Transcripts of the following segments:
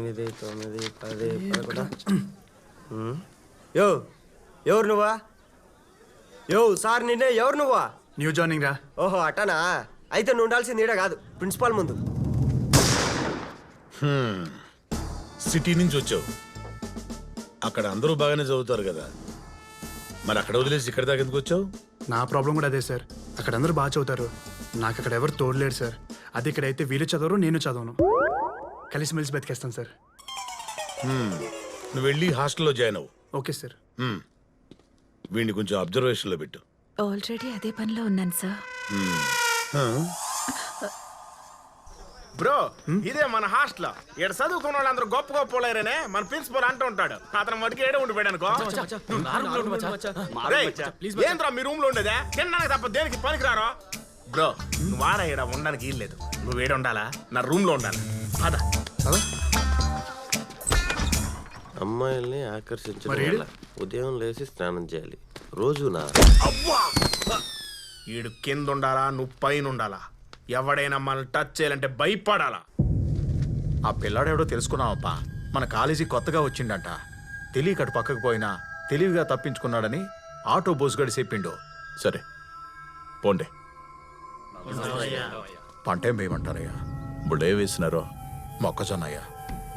8, 9, 10, 11. యో ఎవరు నువ్వా? యో సార్ నిన్నే, ఎవరు నువ్వా? న్యూ జాయినింగ్ రా. ఓహో అట్టనా? అయితే నువ్వు ఉండాల్సింది ఈడ కాదు, ప్రిన్సిపాల్ ముందు. సిటీ నుంచి వచ్చావు, అక్కడ అందరూ బాగానే చదువుతారు కదా, మరి అక్కడ వదిలేసి ఇక్కడ దాకా ఎందుకు వచ్చావు? నా ప్రాబ్లం కూడా అదే సార్. అక్కడ అందరూ బాగా చదువుతారు, నాకు అక్కడ ఎవరు తోడలేరు సార్. అది ఇక్కడైతే వీళ్ళు చదవరు, నేను చదవను. కలిసిమెలిసి బతికేస్తాను సార్. నువ్వు వెళ్ళి హాస్టల్లో జాయిన్ అవ్వు. Okay sir. వీడిని కొంచెం అబ్జర్వేషన్లో పెట్టు. ఆల్రెడీ అదే పనిలో ఉన్నాను సార్. బ్రో ఇదే మన హాస్టల్. ఇక్కడ చదువుకున్న వాళ్ళందరూ గొప్ప గొప్ప వాళ్ళేనే మన ప్రిన్సిపల్ అంటూ ఉంటాడు. అతను మటుకు ఏడే ఉండిపోయాడు అనుకో. ఏంద్రా మీ రూమ్ లో ఉండేదే? తిన్నాక తప్ప దేనికి పనికిరారో. బ్రో నువ్వు ఆడ ఇక్కడ ఉండడానికి ఏం లేదు, నువ్వు ఏడ ఉండాలా, నా రూమ్ లో ఉండాలి. అదా అమ్మాయిల్ని ఆకర్షించడం ఉదయం లేచి స్నానం చేయాలి రోజునా? అవ్వా ఈడు కింద ఉండాలా, నువ్వు పైన ఉండాలా. ఎవడైనా మనల్ని టచ్ చేయాలంటే భయపడాలా. ఆ పిల్లాడెవడో తెలుసుకున్నావప్పా. మన కాలేజీ కొత్తగా వచ్చిండంట. తెలియకటు పక్కకు పోయినా తెలివిగా తప్పించుకున్నాడని ఆటో బోసుగడి చెప్పిండు. సరే పోండి. పంటేం వేయమంటారయ్యా? ఇప్పుడు ఏ వేసినారో మొక్కజొన్నయ్యా.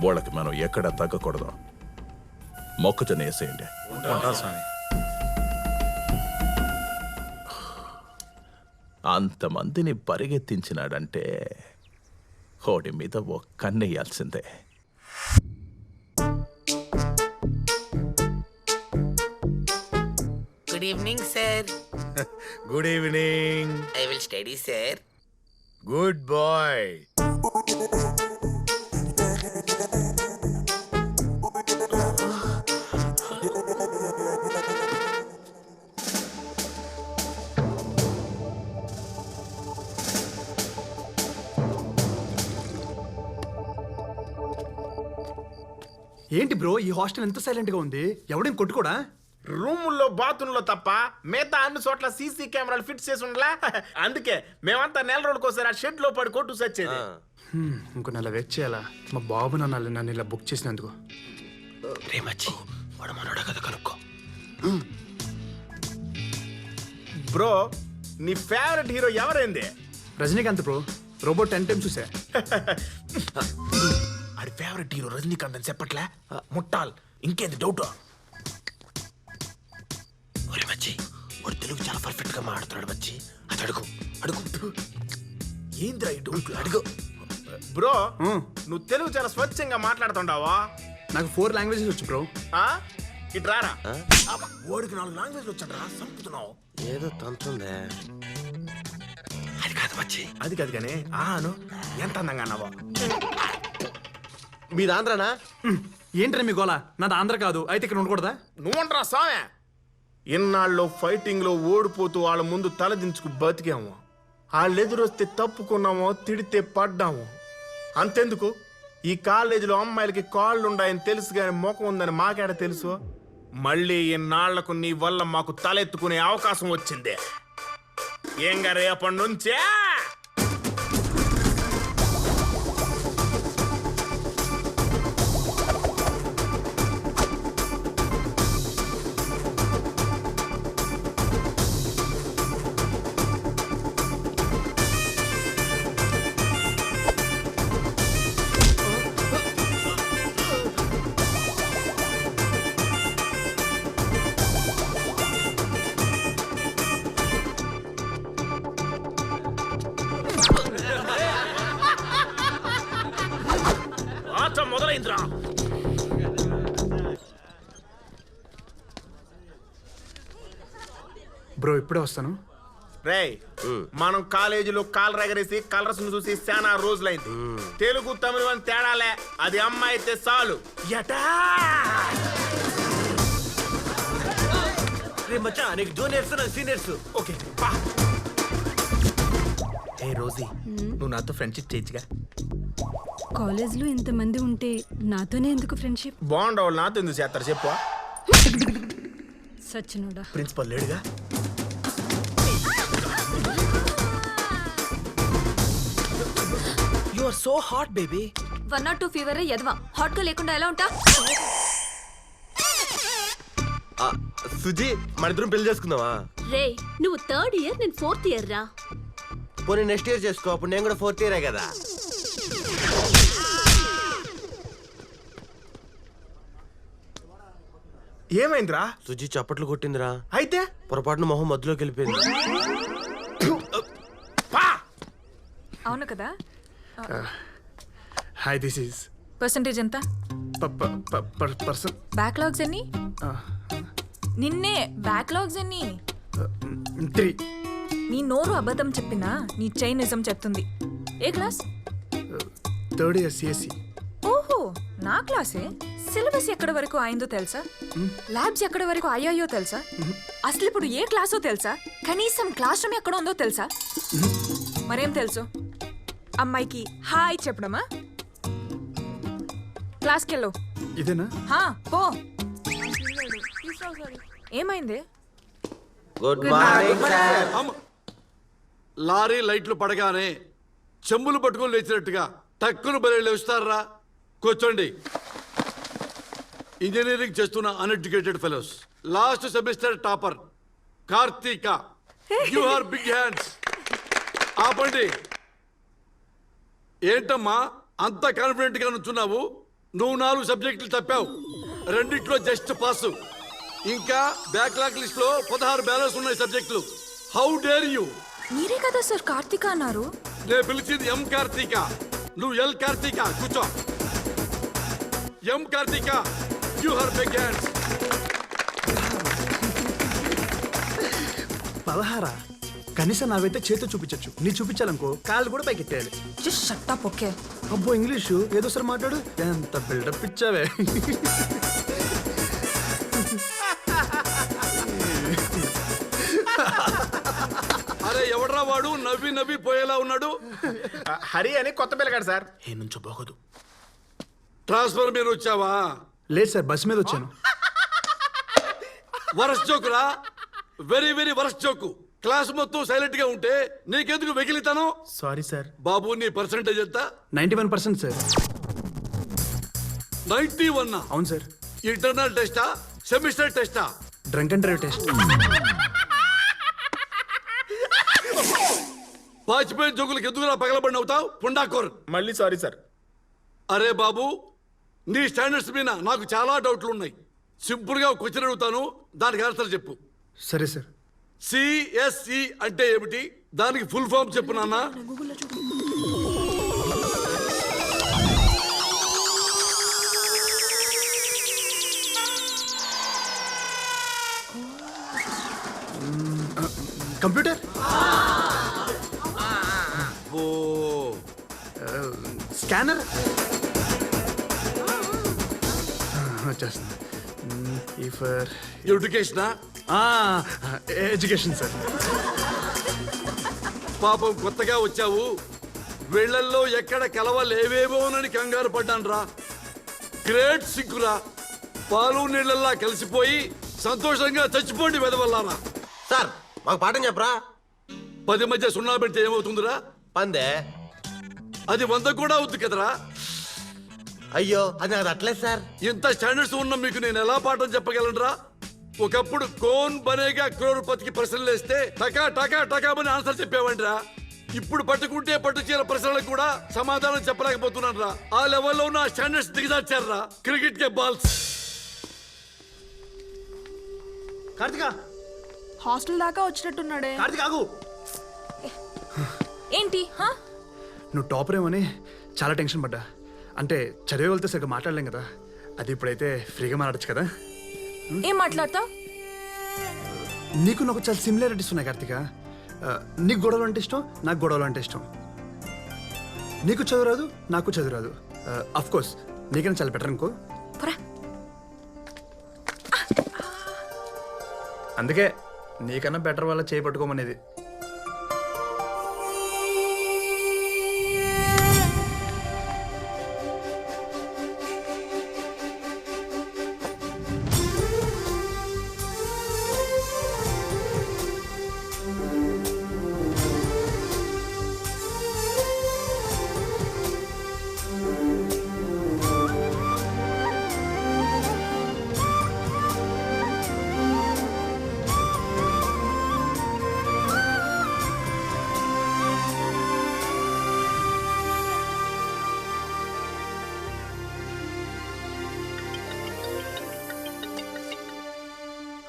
వాళ్ళకి మనం ఎక్కడ తగ్గకూడదు, మొక్కజొన్న వేసేయండి. ఉంటారు స్వామి. అంతమందిని పరిగెత్తించినాడంటే హోడి మీద ఓ కన్నెయ్యాల్సిందే. Good evening, sir. Good evening. I will study, sir. Good boy. ఏంటి బ్రో ఈ హాస్టల్ ఎంత సైలెంట్ గా ఉంది? ఎవడేం కొట్టుకోడా? రూముల్లో బాత్రూంలో తప్ప మిగతా అన్ని చోట్ల సీసీ కెమెరాలు ఫిట్ చేసి ఉండలా. అందుకే మేమంతా నెల రోజులకోసారి ఆ షెడ్ లో పడి కొట్టు సచ్చేది. ఇంకో నెల వెయిట్ చేయాలా? మా బాబు నన్ను ఇలా బుక్ చేసినందుకు. బ్రో నీ ఫేవరెట్ హీరో ఎవరైంది? రజనీకాంత్ బ్రో. రోబోట్ 10 times చూసా. ఆడి ఫేవరెట్ హీరో రజనీకాంత్ అని చెప్పట్లే ముట్టాల్. ఇంకేంది డౌట్? ఒరే మచ్చి వాడు తెలుగు చాలా పర్ఫెక్ట్ గా మాట్లాడుతున్నాడు మచ్చి. అది అడుగు అడుగు. ఏంద్రా ఈ డౌట్? అడుగు బ్రో. నువ్వు తెలుగు చాలా స్వచ్ఛంగా మాట్లాడుతుండావా? నాకు 4 languages వచ్చు బ్రో. ఇట్రారా. ఓడికి 4 లాంగ్వేజ్లు వచ్చాడ్రా, సంపుతున్నావు. ఏదో తంతుందే. అది కాదు మచ్చి, అది కాదు కానీ ఆను ఎంత అందంగా అన్నావా. మీది ఆంధ్రనా? ఏంట్రా మీ గోలా? నాది ఆంధ్ర కాదు, అయితే ఇక్కడ ఉండకూడదా? నువ్వంటరా సామె. ఇన్నాళ్ళు ఫైటింగ్ లో ఓడిపోతూ వాళ్ళ ముందు తలదించుకు బతికాము. వాళ్ళు ఎదురొస్తే తప్పుకున్నామో, తిడితే పడ్డాము. అంతెందుకు ఈ కాలేజీలో అమ్మాయిలకి కాళ్ళు ఉన్నాయని తెలుసు కానీ ముఖం ఉందని మాకేడ తెలుసు. మళ్ళీ ఇన్నాళ్లకు నీ వల్ల మాకు తలెత్తుకునే అవకాశం వచ్చింది. ఏంగా రేపటి నుంచే మొదలైందిరా. బ్రో ఇప్పుడే వస్తాను. రేయ్ మనం కాలేజీలో కాలు రగరేసి కలర్స్ చూసి చాలా రోజులైంది. తెలుగు తమిళ అని తేడాలే, అది అమ్మాయి అయితే చాలు. నీకు జూనియర్స్ నాకు సీనియర్స్. ఓకే ఏ రోజీ, నువ్వు నాతో ఫ్రెండ్షిప్ చేయొచ్చుగా. కాలేజ్లో ఇంతమంది ఉంటే నాతోనే ఎందుకు ఫ్రెండ్షిప్? బాగుండవు నాతో ఎందుకు చేస్తారు చెప్పు. సచ్చినోడా. ప్రిన్సిపల్ లేడుగా. You are so hot, baby. 102 fever ఎదవా హాట్ గా లేకుండా ఎలా ఉంటా? సుజీ మన ఇద్దరం పెళ్లి చేసుకుందామా? రే నువ్వు 3rd ఇయర్ నేను 4th ఇయర్ రా. పోనీ నెక్స్ట్ ఇయర్ చేసుకో, అప్పుడు నేను కూడా 4th ఇయరే కదా. ఏమైందిరా? సుజీ చప్పట్లు కొట్టిందిరా. అయితే పొరపాటున మొహం మధ్యలోకి వెళ్ళిపోయింది. అవును కదా. హాయ్ దిస్ ఈజ్ పర్సంటేజ్ ఎంత? పర్సన్ బ్యాక్లాగ్స్ ఎన్ని? నిన్నే బ్యాక్లాగ్స్ ఎన్ని? 3. నీ నోరు అబద్ధం చెప్పినా నీ చైన్ నిజం చెప్తుంది. ఏ క్లాస్? 3rd year CSC. ఓహో నా క్లాసే. సిలబస్ ఎక్కడి వరకు అయిందో తెలుసా? ల్యాబ్స్ ఎక్కడి వరకు అయ్యాయో తెలుసా? అసలు ఇప్పుడు ఏ క్లాసో తెలుసా? కనీసం క్లాస్ రూమ్ ఎక్కడ ఉందో తెలుసా? మరేం తెలుసు? అమ్మాయికి హాయ్ చెప్పడమా? క్లాస్కి వెళ్ళు. ఇదేనా? హా పో. ఏమైంది? Good morning sir. లారీ లైట్లు పడగానే చెంబులు పట్టుకొని లేచినట్టుగా టక్కును బలి లేస్తారా? కూర్చోండి. ఇంజనీరింగ్ చేస్తున్న uneducated fellows. Last semester topper Karthika. You are big hands. ఆపండి. ఏంటమ్మా అంత కాన్ఫిడెంట్ గా నుంచున్నావు? నువ్వు 4 సబ్జెక్టులు తప్పావు, 2 జస్ట్ పాస్. ఇంకా బ్యాక్లాగ్ లిస్ట్ లో 16 బ్యాలెన్స్ ఉన్నాయి సబ్జెక్టులు. How dare you? మీరే కదా సార్ కార్తీక అన్నారు. నేను పిలిచింది ఎం కార్తీక, నువ్వు ఎల్ కార్తీక. కూర్చో. M Karthika, you have big hands. 16? కనీసం నావైతే చేతి చూపించచ్చు, నీ చూపించాలనుకో కాళ్ళు కూడా పైకి ఎత్తేయాలి. Just shut up. ఓకే. అబ్బో ఇంగ్లీషు ఏదో సార్ మాట్లాడు. ఎంత బిల్డప్ ఇచ్చావే. అరే ఎవడ్రా వాడు నవ్వి నవ్వి పోయేలా ఉన్నాడు? హరి అని కొత్త పిల్లగాడు సార్. ఏ నుంచో బాగోదు. ట్రాన్స్ఫర్ మీద వచ్చావా? లేదు సార్, బస్ మీద వచ్చాను. వరస్ట్ జోకురా, very very worst joke. Class మొత్తం సైలెంట్ గా ఉంటే నీకెందుకు వెకిలితాను? Sorry sir. బాబు నీ పర్సెంటేజ్ ఎంత? 91% సార్. 91? అవును సార్. ఇంటర్నల్ టెస్టా సెమిస్టర్ టెస్టా? Drunk and drive test. పాచిపోయిన జోకులకు ఎందుకు పగలబడి అవుతావు పుండాకోర్? మళ్ళీ సారీ సార్. అరే బాబు, నీ స్టాండర్డ్స్ మీద నాకు చాలా డౌట్లు ఉన్నాయి. సింపుల్ గా క్వశ్చన్ అడుగుతాను, దానికి ఆన్సర్ చెప్పు. సరే సార్. సిఎస్ఈ అంటే ఏమిటి? దానికి ఫుల్ ఫామ్ చెప్పు నాన్న. కంప్యూటర్. ఓ స్కానర్. వచ్చేస్తుంది. ఈ ఫర్ ఎడ్యుకేషనా? Education sir. పాపం కొత్తగా వచ్చావు, వీళ్ళల్లో ఎక్కడ కలవలేవేమోనని కంగారు పడ్డాను రా. గ్రేట్ సిగ్గురా. పాలు నీళ్ళల్లా కలిసిపోయి సంతోషంగా చచ్చిపోండి వెదవల్లారా. సార్ మాకు పాఠం చెప్పరా? 10 మధ్య 0 పెడితే ఏమవుతుందిరా? పందే. అది 100 కూడా అవుతుంది కదరా. అయ్యో అది నాకు అట్లేదు సార్. ఇంత స్టాండర్డ్స్ ఉన్న మీకు నేను ఎలా పాఠం చెప్పగలనరా? ఒకప్పుడు కోన్ బనేగా క్రోర్పతికి ప్రశ్నలు వేస్తే టకా టకా టకామని ఆన్సర్ చెప్పేవంటరా. ఇప్పుడు పట్టుకుంటే పట్టు చీర ప్రశ్నలకు కూడా సమాధానం చెప్పలేకపోతున్నాను రా. ఆ లెవెల్లో ఉన్న స్టాండర్డ్స్ దిగజార్చారా. క్రికెట్ కే బాల్స్. కార్తిక. హాస్టల్ దాకా వచ్చినట్టున్నాడే. కార్తిక ఆగు. ఏంటి? నువ్వు టాపర్ ఏమని చాలా టెన్షన్ పడ్డా. అంటే చదివే వెళ్తే సరిగ్గా మాట్లాడలేం కదా, అది ఇప్పుడైతే ఫ్రీగా మాట్లాడచ్చు కదా. ఏం మాట్లాడతావు? నీకు నాకు చాలా సిమిలారిటీస్ ఉన్నాయి కార్తిక. నీకు గొడవలు అంటే ఇష్టం, నాకు గొడవలు అంటే ఇష్టం. నీకు చదువురాదు, నాకు చదువురాదు. అఫ్ కోర్స్ నీకైనా చాలా బెటర్ అనుకో. అందుకే నీకన్నా బెటర్ వాళ్ళ చేపట్టుకోమనేది.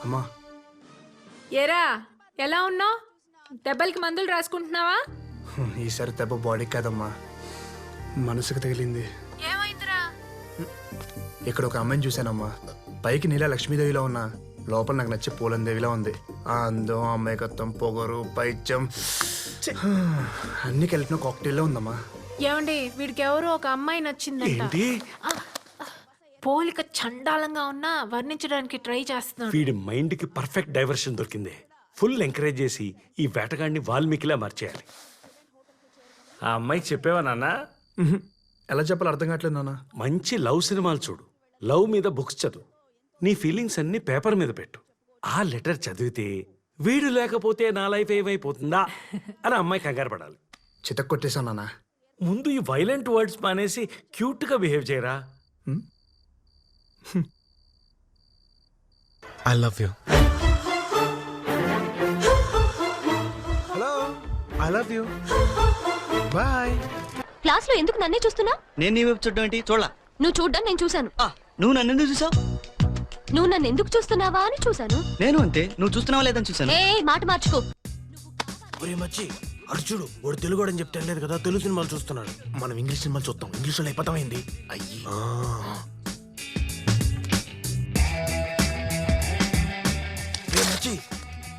అమ్మా ఏరా ఎలా ఉన్నావు? దెబ్బలకి మందులు రాసుకుంటున్నావా? ఈసారి దెబ్బ బాడీకి కాదమ్మా, మనసుకు తగిలింది. ఏమైందిరా? ఇక్కడ ఒక అమ్మాయిని చూశానమ్మా. పైకి నీలా లక్ష్మీదేవిలో ఉన్నా, లోపల నాకు నచ్చే పూలందేవిలా ఉంది. ఆ అందం, అమ్మాయికత్వం, పొగరు, పైత్యం అన్ని కలిపిన కాక్టైల్లో ఉందమ్మా. ఏమండి వీడికి ఎవరో ఒక అమ్మాయి నచ్చిందంట. పోలిక చండాలంగా ఉన్నా వర్ణించడానికి ట్రై చేస్తున్నాడు. వీడి మైండ్ కి పర్ఫెక్ట్ డైవర్షన్ దొరికింది. ఫుల్ ఎంకరేజ్ చేసి ఈ వేటగాడిని వాల్మీకిలా మార్చేయాలి. ఆ అమ్మాయికి చెప్పావా నాన్న? ఎలా చెప్పాలో అర్థం కావట్లేదు నాన్న. మంచి లవ్ సినిమాలు చూడు, లవ్ మీద బుక్స్ చదువు, నీ ఫీలింగ్స్ అన్ని పేపర్ మీద పెట్టు. ఆ లెటర్ చదివితే వీడు లేకపోతే నా లైఫ్ ఏమైపోతుందా అని అమ్మాయి కంగారు పడాలి. చితక్ కొట్టేశాను నాన్న. ముందు ఈ వైలెంట్ వర్డ్స్ మానేసి క్యూట్ గా బిహేవ్ చేయరా. I love you. Hello, I love you. Bye. Class లో ఎందుకు నన్నే చూస్తున్నా? నేను నీ వైపు చూడడం ఏంటి? చూడలా. నువ్వు చూడ్డం నేను చూశాను. నువ్వు నన్ను ఎందుకు చూసావు? నువ్వు నన్ను ఎందుకు చూస్తున్నావా అని చూశాను. నేను అంతే, నువ్వు చూస్తున్నావా లేదని చూసాను. ఏ మాట మార్చుకో. మచ్చి అర్జుడు వాడు తెలుగు అని చెప్తే లేదు కదా, తెలుగు సినిమాలు చూస్తున్నాడు. మనం ఇంగ్లీష్ సినిమాలు చూస్తాం, ఇంగ్లీష్ లో అయిపోతామైంది. అయ్యి మచ్చి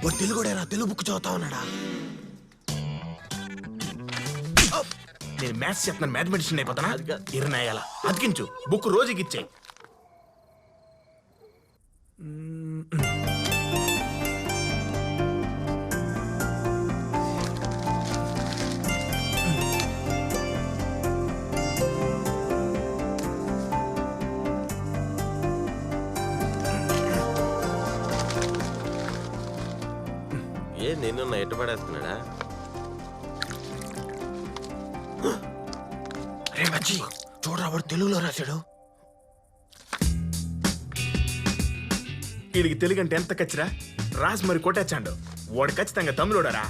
వాడు తెలుగుడేనా, తెలుగు బుక్ చదువుతా ఉన్నాడా? నేను మ్యాథ్స్ చెప్తున్నాను, మ్యాథమెటిషియన్ అయిపోతానా? ఇరనాయాల అతికించు, బుక్ రోజుకి ఇచ్చే. ఏ నిన్ను ఎట్టు పడేస్తున్నాడా? రే మచ్చి చూడరా, వాడు తెలుగులో రాశాడు. వీడికి తెలుగు అంటే ఎంత కచ్చిరా, రాసి మరి కొట్టేచ్చాడు. వాడు ఖచ్చితంగా తమిళోడరా.